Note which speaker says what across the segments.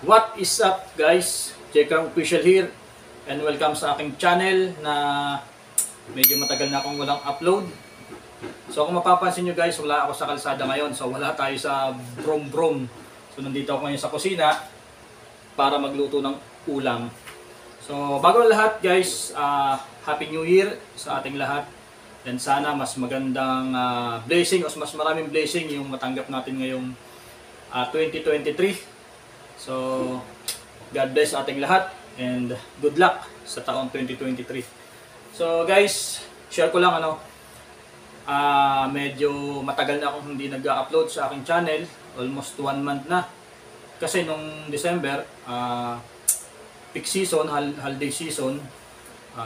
Speaker 1: What is up guys? Jekram Official here and welcome sa aking channel na medyo matagal na akong walang upload. So kung mapapansin nyo guys, wala ako sa kalsada ngayon. So wala tayo sa brom. So nandito ako ngayon sa kusina para magluto ng ulam. So bago ang lahat guys, Happy New Year sa ating lahat. And sana mas magandang blessing o mas maraming blessing yung matanggap natin ngayong 2023. So, God bless ating lahat and good luck sa taong 2023. So guys, share ko lang medyo matagal na akong hindi nag-upload sa aking channel, almost 1 month na. Kasi nung December, peak season, holiday season,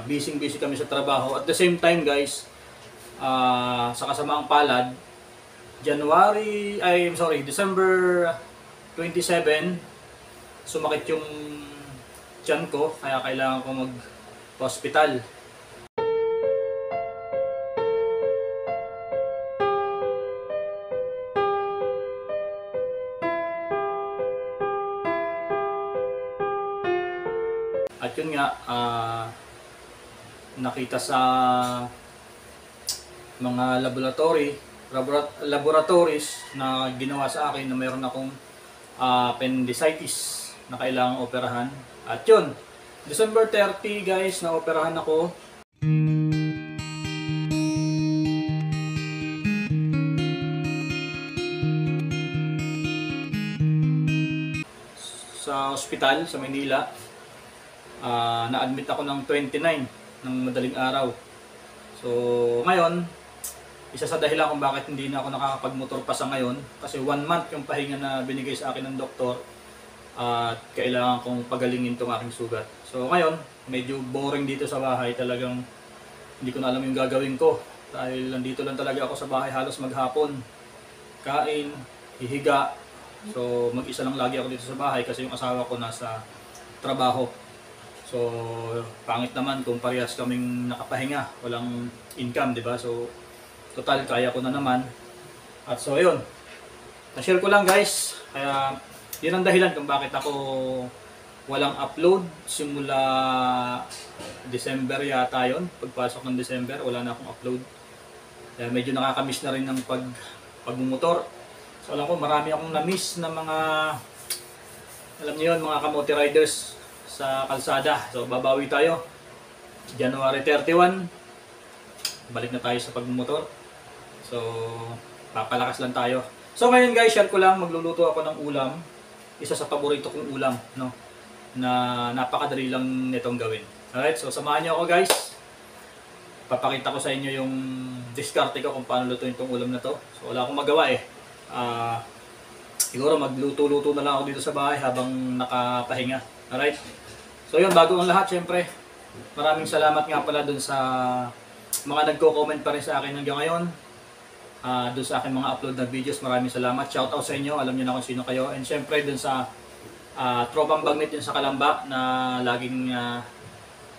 Speaker 1: busy kami sa trabaho. At the same time guys, sa kasamaang palad, December 27, sumakit yung tiyan ko, kaya kailangan ko mag-hospital. At yun nga, nakita sa mga laboratories na ginawa sa akin na mayroon akong appendicitis na kailangang operahan. At yun, December 30 guys, na operahan ako. Sa ospital sa Manila. Na-admit ako ng 29 ng madaling araw. So ngayon, isa sa dahilan kung bakit hindi na ako nakakapagmotor pa sa ngayon, kasi 1 month yung pahinga na binigay sa akin ng doktor at kailangan kong pagalingin itong aking sugat. So ngayon, medyo boring dito sa bahay, talagang hindi ko na alam yung gagawin ko dahil nandito lang talaga ako sa bahay halos maghapon, kain, hihiga. So mag-isa lang lagi ako dito sa bahay kasi yung asawa ko nasa trabaho. So pangit naman kung parehas kaming nakapahinga, walang income, di ba? So total, kaya ko na naman. At so yun, na-share ko lang guys. Kaya yun ang dahilan kung bakit ako walang upload simula December yata yun. Pagpasok ng December, wala na akong upload. Kaya medyo nakakamiss na rin ng pagmumotor. So alam ko, marami akong na-miss na mga, alam niyo yun, mga kamote riders sa kalsada. So babawi tayo. January 31, balik na tayo sa pagmumotor. So papalakas lang tayo. So ngayon guys, share ko lang, magluluto ako ng ulam. Isa sa paborito kong ulam, no, na napakadali lang nitong gawin. Alright, so samahan niyo ako guys. Papakita ko sa inyo yung diskarte ko kung paano lutuin itong ulam na to. So wala akong magawa eh. Siguro magluto-luto na lang ako dito sa bahay habang nakapahinga. Alright. So yun, bago ang lahat, syempre, maraming salamat nga pala dun sa mga nagko-comment pa rin sa akin hanggang ngayon. Doon sa aking mga upload na videos, maraming salamat. Shoutout sa inyo, alam niyo na kung sino kayo. And syempre doon sa Tropang Bagnet yun sa Kalamba na laging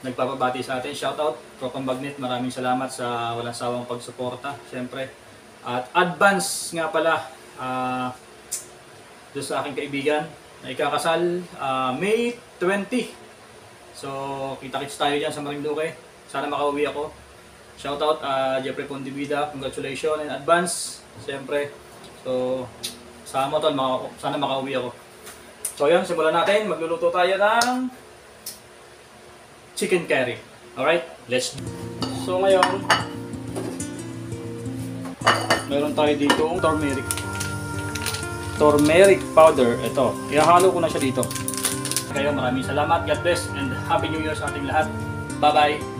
Speaker 1: nagpapabati sa atin. Shoutout, Tropang Bagnet, maraming salamat sa walang sawang pagsuporta. Syempre. At advance nga pala doon sa aking kaibigan na ikakasal May 20. So kita-kits tayo dyan sa Marinduque. Sana makauwi ako. Shoutout Jeffrey Pondivida, congratulations in advance. Siyempre, so sa mo tol, sana makauwi ako. So yan, simulan natin. Magluluto tayo ng chicken curry. Alright, let's do. So ngayon, meron tayo dito turmeric powder. Ito, ihahalo ko na siya dito. Kayo, maraming salamat. God bless and Happy New Year sa ating lahat. Bye bye.